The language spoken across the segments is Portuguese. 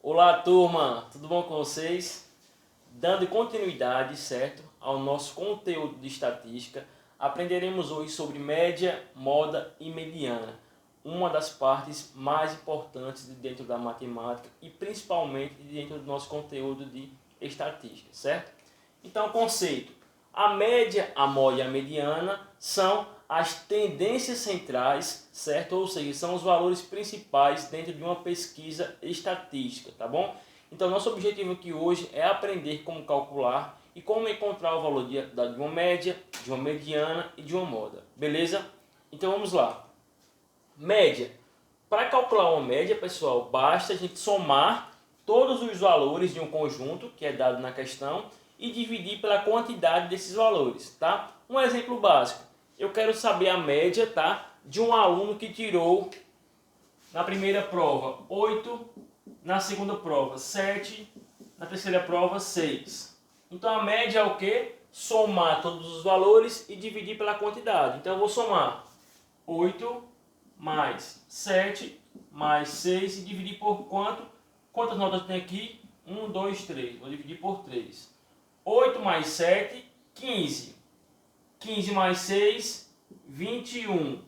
Olá, turma, tudo bom com vocês? Dando continuidade, certo, ao nosso conteúdo de estatística, aprenderemos hoje sobre média, moda e mediana, uma das partes mais importantes de dentro da matemática e principalmente dentro do nosso conteúdo de estatística, certo? Então, conceito: a média, a moda e a mediana são as tendências centrais, certo? Ou seja, são os valores principais dentro de uma pesquisa estatística, tá bom? Então, nosso objetivo aqui hoje é aprender como calcular e como encontrar o valor de uma média, de uma mediana e de uma moda, beleza? Então, vamos lá. Média. Para calcular uma média, pessoal, basta a gente somar todos os valores de um conjunto, que é dado na questão, e dividir pela quantidade desses valores, tá? Um exemplo básico. Eu quero saber a média, tá, de um aluno que tirou na primeira prova 8, na segunda prova 7, na terceira prova 6. Então a média é o quê? Somar todos os valores e dividir pela quantidade. Então eu vou somar 8 mais 7 mais 6 e dividir por quanto? Quantas notas tem aqui? 1, 2, 3. Vou dividir por 3. 8 mais 7, 15. 15 mais 6, 21.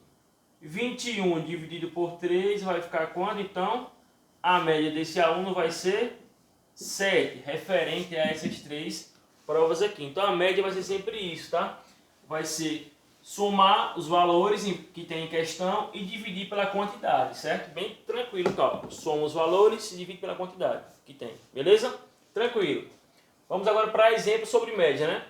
21 dividido por 3 vai ficar quanto? Então, a média desse aluno vai ser 7, referente a essas três provas aqui. Então, a média vai ser sempre isso, tá? Vai ser somar os valores que tem em questão e dividir pela quantidade, certo? Bem tranquilo, cálculo. Soma os valores e divide pela quantidade que tem, beleza? Tranquilo. Vamos agora para exemplo sobre média, né?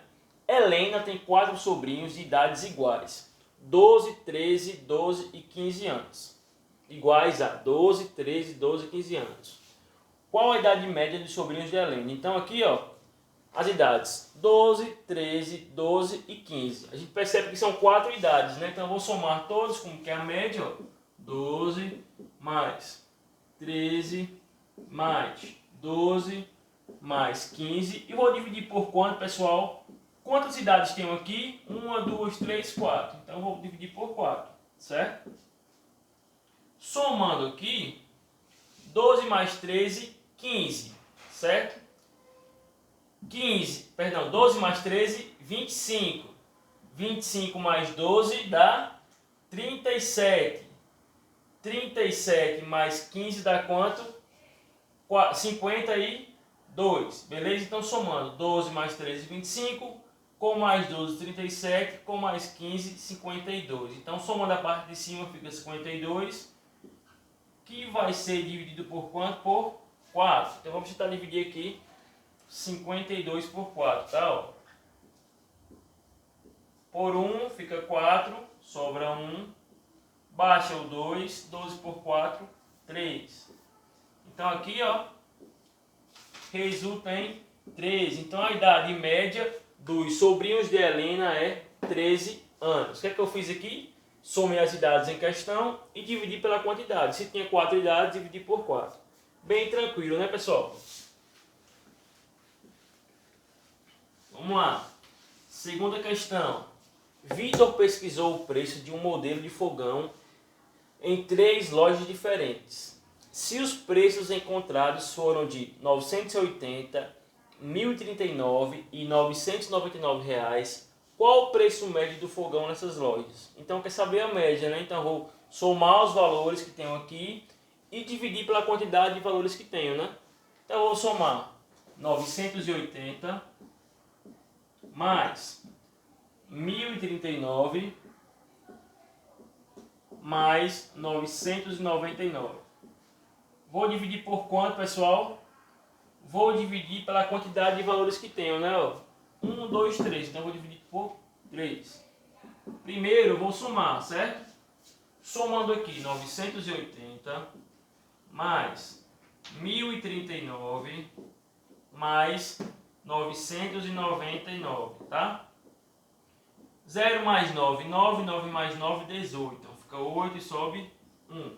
Helena tem 4 sobrinhos de idades iguais. 12, 13, 12 e 15 anos. Iguais a 12, 13, 12 e 15 anos. Qual a idade média dos sobrinhos de Helena? Então aqui, ó, as idades 12, 13, 12 e 15. A gente percebe que são 4 idades, né? Então eu vou somar todos, como que é a média, ó. 12 mais 13 mais 12 mais 15. E vou dividir por quanto, pessoal? Quantas idades tenho aqui? 1, 2, 3, 4. Então eu vou dividir por 4, certo? Somando aqui, 12 mais 13, 15, certo? 12 mais 13, 25. 25 mais 12 dá 37. 37 mais 15 dá quanto? 52. Beleza? Então somando 12 mais 13, 25. Com mais 12, 37. Com mais 15, 52. Então somando a parte de cima fica 52. Que vai ser dividido por quanto? Por 4. Então vamos tentar dividir aqui 52 por 4, tá? Ó. Por 1 fica 4, sobra 1. Baixa o 2, 12 por 4, 3. Então aqui, ó, resulta em 13. Então a idade média dos sobrinhos de Helena é 13 anos. O que é que eu fiz aqui? Somei as idades em questão e dividi pela quantidade. Se tinha 4 idades, dividi por 4. Bem tranquilo, né, pessoal? Vamos lá. Segunda questão. Vitor pesquisou o preço de um modelo de fogão em 3 lojas diferentes. Se os preços encontrados foram de R$ 980, R$ 1.039 e R$ 999 reais, qual o preço médio do fogão nessas lojas? Então quer saber a média, né? Então vou somar os valores que tenho aqui e dividir pela quantidade de valores que tenho, né? Então eu vou somar 980 mais 1.039 mais 999. Vou dividir por quanto, pessoal? Vou dividir pela quantidade de valores que tenho, né? 1, 2, 3. Então vou dividir por 3. Primeiro eu vou somar, certo? Somando aqui 980 mais 1.039 mais 999, tá? 0 mais 9, 9, 9 mais 9, 18. Então fica 8 e sobe 1.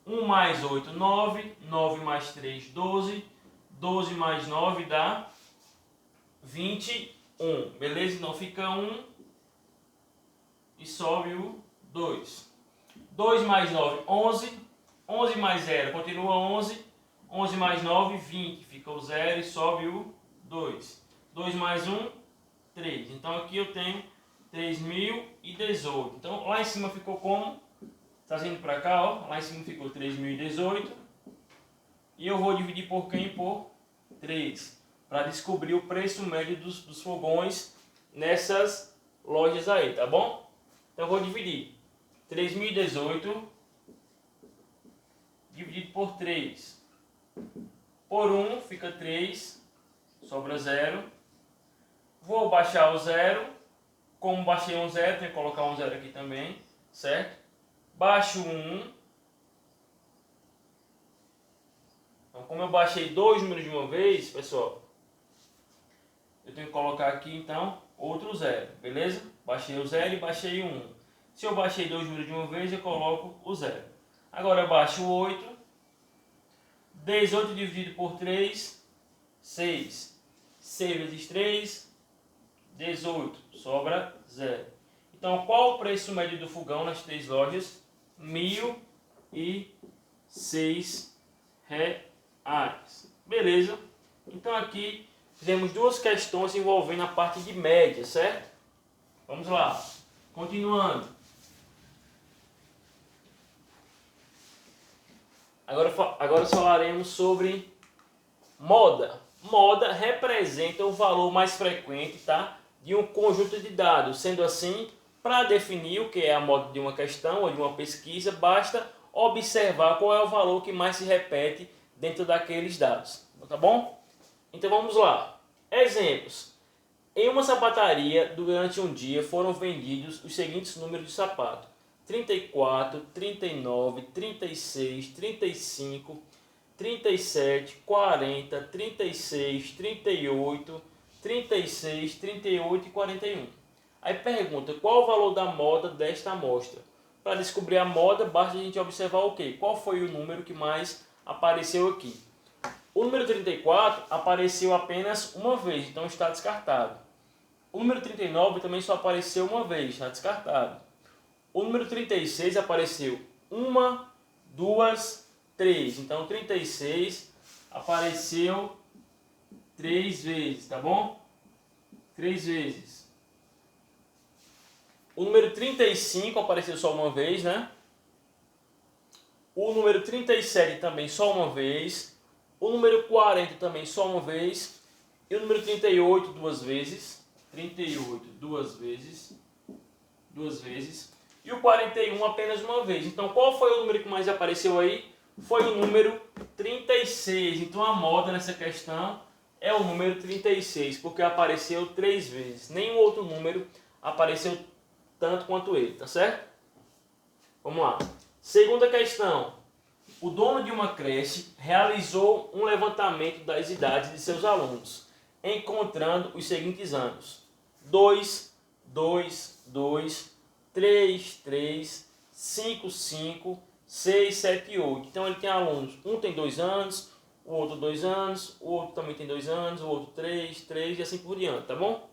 1 mais 8, 9. 9 mais 3, 12. 12 mais 9 dá 21. Beleza? Então fica 1 e sobe o 2. 2 mais 9, 11. 11 mais 0 continua 11. 11 mais 9, 20. Fica o 0 e sobe o 2. 2 mais 1, 3. Então aqui eu tenho 3.018. Então lá em cima ficou como? Trazendo para cá, ó. Lá em cima ficou 3.018. E eu vou dividir por quem? Por 3. Para descobrir o preço médio dos fogões nessas lojas aí, tá bom? Então eu vou dividir 3.018 dividido por 3. Por 1 fica 3, sobra 0. Vou baixar o 0. Como baixei um 0, tenho que colocar um 0 aqui também, certo? Baixo 1. Então, como eu baixei dois números de uma vez, pessoal, eu tenho que colocar aqui, então, outro 0, beleza? Baixei o 0 e baixei o 1. Se eu baixei dois números de uma vez, eu coloco o 0. Agora eu baixo o 8. 18 dividido por 3, 6. 6 vezes 3, 18. Sobra 0. Então, qual o preço médio do fogão nas três lojas? R$ 1.006. Beleza? Então, aqui fizemos duas questões envolvendo a parte de média, certo? Vamos lá. Continuando. Agora falaremos sobre moda. Moda representa o valor mais frequente, tá, de um conjunto de dados. Sendo assim, para definir o que é a moda de uma questão ou de uma pesquisa, basta observar qual é o valor que mais se repete dentro daqueles dados. Tá bom? Então vamos lá. Exemplos. Em uma sapataria, durante um dia, foram vendidos os seguintes números de sapato: 34, 39, 36, 35, 37, 40, 36, 38, 36, 38 e 41. Aí pergunta, qual o valor da moda desta amostra? Para descobrir a moda, basta a gente observar o quê? Qual foi o número que mais apareceu aqui? O número 34 apareceu apenas uma vez, então está descartado. O número 39 também só apareceu uma vez, está descartado. O número 36 apareceu uma, duas, 3. Então 36 apareceu 3 vezes, tá bom? 3 vezes. O número 35 apareceu só uma vez, né? O número 37 também só uma vez. O número 40 também só uma vez. E o número 38 duas vezes. 38 duas vezes. Duas vezes. E o 41 apenas uma vez. Então qual foi o número que mais apareceu aí? Foi o número 36. Então a moda nessa questão é o número 36, porque apareceu 3 vezes. Nenhum outro número apareceu tanto quanto ele, tá certo? Vamos lá. Segunda questão. O dono de uma creche realizou um levantamento das idades de seus alunos, encontrando os seguintes anos: 2, 2, 2, 3, 3, 5, 5, 6, 7 e 8. Então ele tem alunos, um tem 2 anos, o outro 2 anos, o outro também tem 2 anos, o outro 3, 3 e assim por diante, tá bom?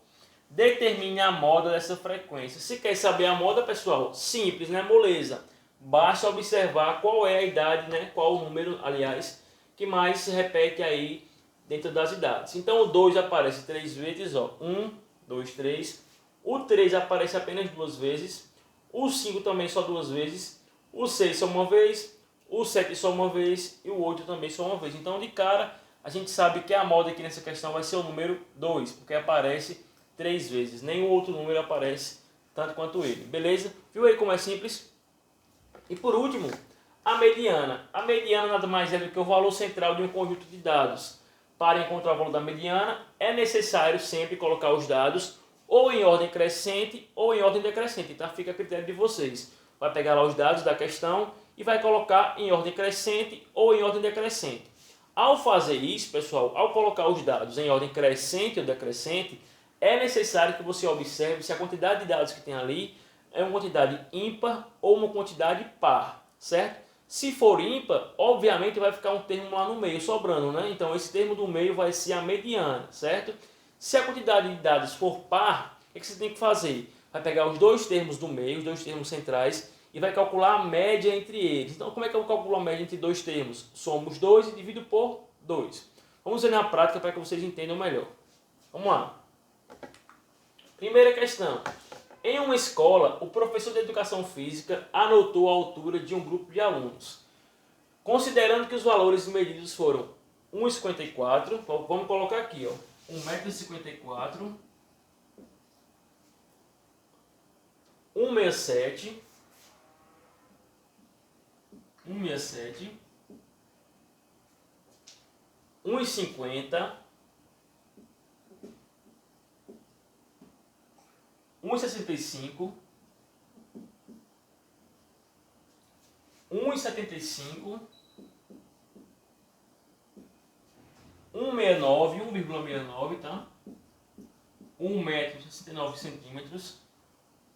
Determine a moda dessa frequência. Se quer saber a moda, pessoal, simples, né? Moleza. Basta observar qual é a idade, né? Qual o número, aliás, que mais se repete aí dentro das idades. Então o 2 aparece 3 vezes, ó. 1, 2, 3. O 3 aparece apenas 2 vezes. O 5 também só 2 vezes. O 6 só uma vez. O 7 só uma vez. E o 8 também só uma vez. Então de cara a gente sabe que a moda aqui nessa questão vai ser o número 2, porque aparece 3 vezes. Nenhum outro número aparece tanto quanto ele. Beleza? Viu aí como é simples? E por último, a mediana. A mediana nada mais é do que o valor central de um conjunto de dados. Para encontrar o valor da mediana, é necessário sempre colocar os dados ou em ordem crescente ou em ordem decrescente. Então fica a critério de vocês. Vai pegar lá os dados da questão e vai colocar em ordem crescente ou em ordem decrescente. Ao fazer isso, pessoal, ao colocar os dados em ordem crescente ou decrescente, é necessário que você observe se a quantidade de dados que tem ali é uma quantidade ímpar ou uma quantidade par, certo? Se for ímpar, obviamente vai ficar um termo lá no meio sobrando, né? Então esse termo do meio vai ser a mediana, certo? Se a quantidade de dados for par, o que você tem que fazer? Vai pegar os dois termos do meio, os dois termos centrais, e vai calcular a média entre eles. Então, como é que eu calculo a média entre dois termos? Somo os dois e divido por 2. Vamos ver na prática para que vocês entendam melhor. Vamos lá. Primeira questão. Em uma escola, o professor de educação física anotou a altura de um grupo de alunos. Considerando que os valores medidos foram 1,54, vamos colocar aqui, ó, 1,54 m, 1,67 m, 1,50 m, 1,65 m, 1,75 1,69, 1,69, tá? 1,69 m,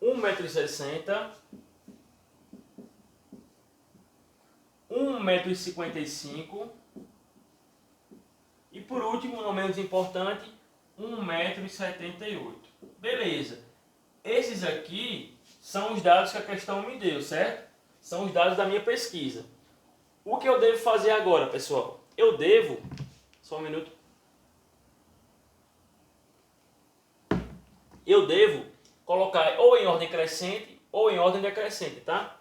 1,60 m, 1,55 m e por último, não menos importante, 1,78 m. Beleza. Esses aqui são os dados que a questão me deu, certo? São os dados da minha pesquisa. O que eu devo fazer agora, pessoal? Eu devo... Só um minuto. Eu devo colocar ou em ordem crescente ou em ordem decrescente, tá?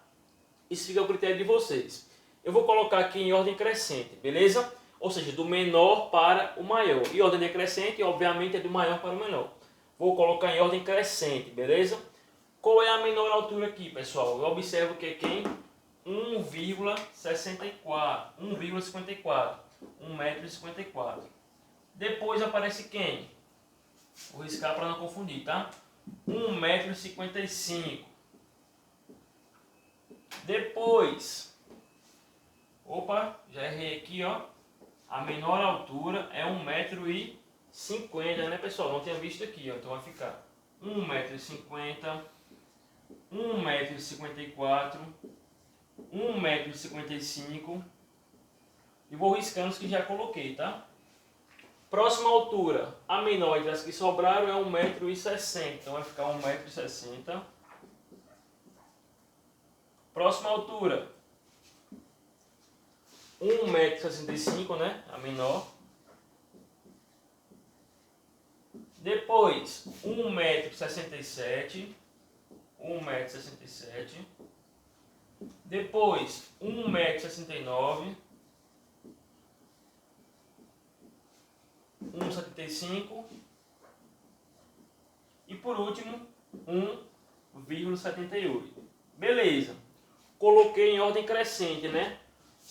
Isso fica ao critério de vocês. Eu vou colocar aqui em ordem crescente, beleza? Ou seja, do menor para o maior. E ordem decrescente, obviamente, é do maior para o menor. Vou colocar em ordem crescente, beleza? Qual é a menor altura aqui, pessoal? Eu observo que quem? 1,64. 1,54. Depois aparece quem? Vou riscar para não confundir, tá? 1,55 m. Depois, opa, já errei aqui, ó. A menor altura é 1,50 m, né, pessoal? Não tinha visto aqui, ó. Então vai ficar 1,50 m, 1,54 m, 1,55 m. E vou riscando os que já coloquei, tá? Próxima altura, a menor entre as que sobraram é 1,60 m. Então vai ficar 1,60 m. Próxima altura, 1,65 m, né? A menor. Depois, 1,67 m. 1,67 m. Depois, 1,69 m. 1,75 e por último 1,78. Beleza. Coloquei em ordem crescente, né?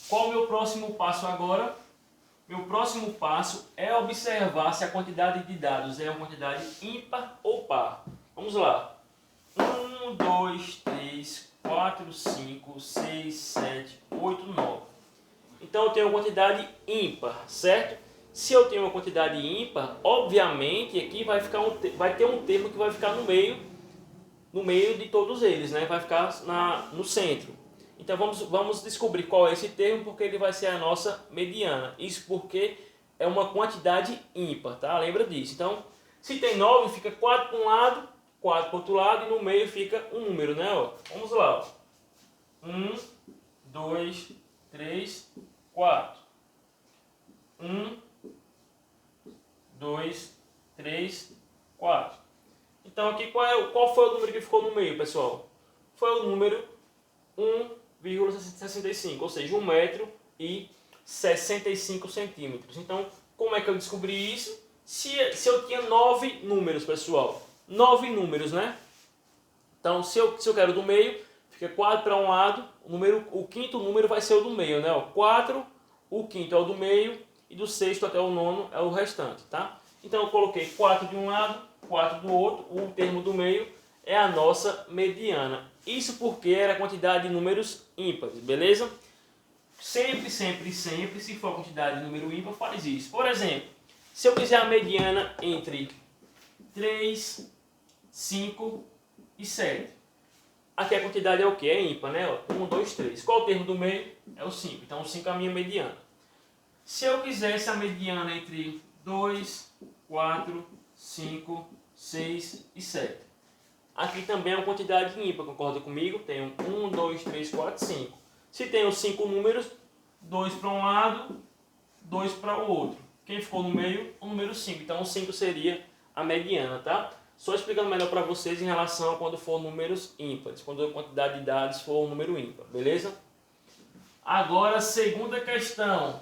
Qual o meu próximo passo agora? Meu próximo passo é observar se a quantidade de dados é uma quantidade ímpar ou par. Vamos lá. 1, 2, 3, 4, 5, 6, 7, 8, 9. Então eu tenho uma quantidade ímpar, certo? Se eu tenho uma quantidade ímpar, obviamente aqui vai ter um termo que vai ficar no meio de todos eles, né? Vai ficar no centro. Então vamos descobrir qual é esse termo, porque ele vai ser a nossa mediana. Isso porque é uma quantidade ímpar, tá? Lembra disso. Então, se tem 9, fica 4 para um lado, 4 para o outro lado e no meio fica um número, né? Ó, vamos lá. 1, 2, 3, 4. 1, 2, 3, 4. Então aqui qual foi o número que ficou no meio, pessoal? Foi o número 1,65, ou seja, 1,65 m. Então, como é que eu descobri isso? Se eu tinha 9 números, pessoal. 9 números, né? Então, se eu quero do meio, fica 4 para um lado, o quinto número vai ser o do meio, né? 4, o quinto é o do meio, e do sexto até o nono é o restante, tá? Então eu coloquei 4 de um lado, 4 do outro, o termo do meio é a nossa mediana. Isso porque era a quantidade de números ímpares, beleza? Sempre, se for a quantidade de número ímpar, faz isso. Por exemplo, se eu quiser a mediana entre 3, 5 e 7. Aqui a quantidade é o que? É ímpar, né? 1, 2, 3. Qual o termo do meio? É o 5. Então o 5 é a minha mediana. Se eu quisesse a mediana entre 2, 4, 5, 6 e 7. aqui também é uma quantidade ímpar, concorda comigo? Tenho 1, 2, 3, 4, 5. Se tenho 5 números, 2 para um lado, 2 para o outro. Quem ficou no meio? O número 5. Então o 5 seria a mediana, tá? Só explicando melhor para vocês em relação a quando for números ímpares, quando a quantidade de dados for um número ímpar, beleza? Agora, segunda questão.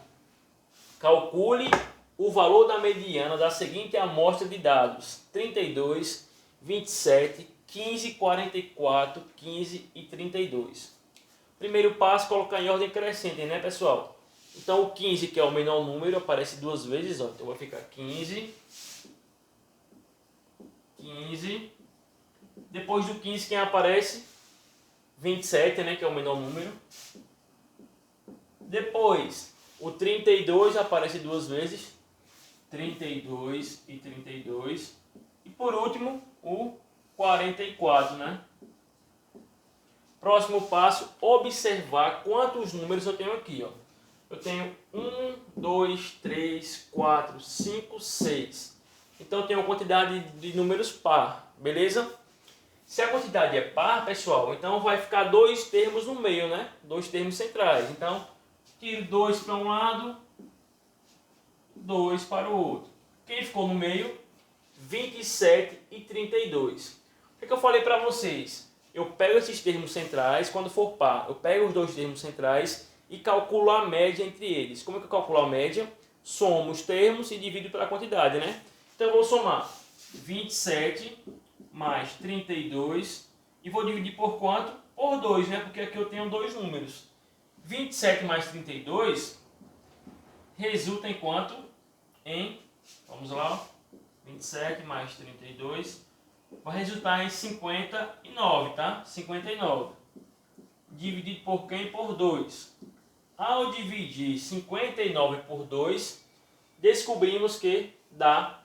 Calcule o valor da mediana da seguinte amostra de dados: 32, 27, 15, 44, 15 e 32. Primeiro passo, colocar em ordem crescente, né, pessoal? Então o 15, que é o menor número, aparece duas vezes, ó. Então vai ficar 15, 15. Depois do 15, quem aparece? 27, né, que é o menor número. Depois, o 32 aparece duas vezes. 32 e 32. E por último, o 44, né? Próximo passo, observar quantos números eu tenho aqui, ó. Eu tenho 1, 2, 3, 4, 5, 6. Então eu tenho uma quantidade de números par, beleza? Se a quantidade é par, pessoal, então vai ficar dois termos no meio, né? Dois termos centrais. Então, tiro 2 para um lado, 2 para o outro. Quem ficou no meio? 27 e 32. O que eu falei para vocês? Eu pego esses termos centrais, quando for par, eu pego os dois termos centrais e calculo a média entre eles. Como é que eu calculo a média? Somo os termos e divido pela quantidade, né? Então eu vou somar 27 mais 32 e vou dividir por quanto? Por 2, né? Porque aqui eu tenho dois números. 27 mais 32 resulta em quanto? Vamos lá, 27 mais 32 vai resultar em 59, tá? 59. Dividido por quem? Por 2. Ao dividir 59 por 2, descobrimos que dá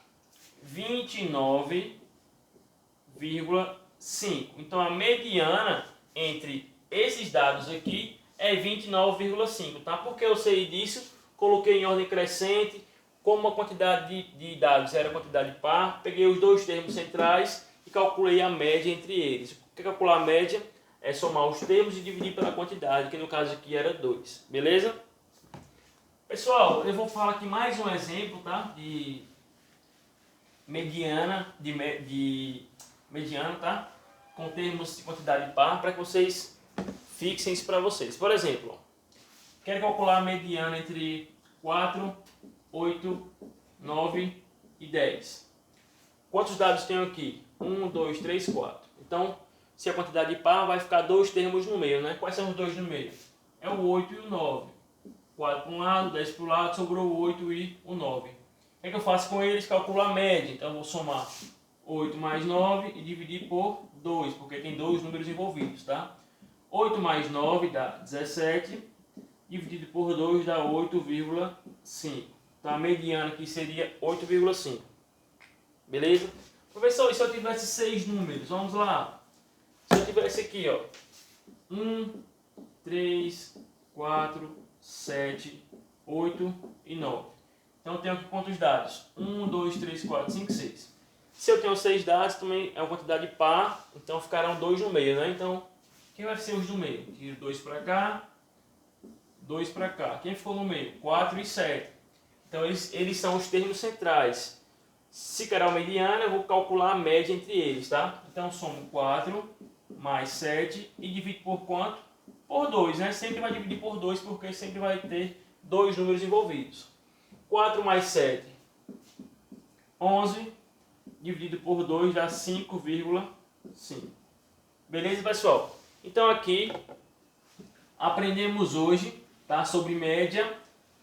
29,5. Então a mediana entre esses dados aqui é 29,5, tá? Porque eu sei disso, coloquei em ordem crescente, como a quantidade de dados era quantidade par, peguei os dois termos centrais e calculei a média entre eles. O que é calcular a média? É somar os termos e dividir pela quantidade, que no caso aqui era 2, beleza? Pessoal, eu vou falar aqui mais um exemplo, tá? De mediana, mediana, tá? Com termos de quantidade par, para que vocês fixem isso para vocês. Por exemplo, quero calcular a mediana entre 4, 8, 9 e 10. Quantos dados tenho aqui? 1, 2, 3, 4. Então, se a quantidade par, vai ficar dois termos no meio, né? Quais são os dois no meio? É o 8 e o 9. 4 para um lado, 10 para o lado, sobrou o 8 e o 9. O que é que eu faço com eles? Calculo a média. Então, eu vou somar 8 mais 9 e dividir por 2, porque tem dois números envolvidos, tá? 8 mais 9 dá 17, dividido por 2 dá 8,5. Então, a mediana aqui seria 8,5. Beleza? Professor, e se eu tivesse 6 números? Vamos lá. Se eu tivesse aqui, ó, 1, 3, 4, 7, 8 e 9. Então eu tenho aqui quantos dados? 1, 2, 3, 4, 5, 6. Se eu tenho 6 dados, também é uma quantidade par, então ficarão 2 no meio, né? Então, quem vai ser os do meio? Tiro 2 para cá, 2 para cá. Quem ficou no meio? 4 e 7. Então eles são os termos centrais. Se quer a mediana, eu vou calcular a média entre eles, tá? Então somo 4 mais 7 e divido por quanto? Por 2, né? Sempre vai dividir por 2 porque sempre vai ter dois números envolvidos. 4 mais 7, 11, dividido por 2 dá 5,5. Beleza, pessoal? Então aqui aprendemos hoje, tá, sobre média.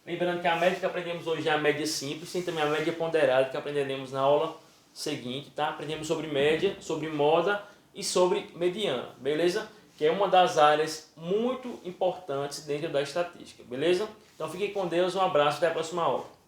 Lembrando que a média que aprendemos hoje é a média simples, tem também a média ponderada que aprenderemos na aula seguinte, tá? Aprendemos sobre média, sobre moda e sobre mediana, beleza? Que é uma das áreas muito importantes dentro da estatística, beleza? Então fiquem com Deus, um abraço, até a próxima aula.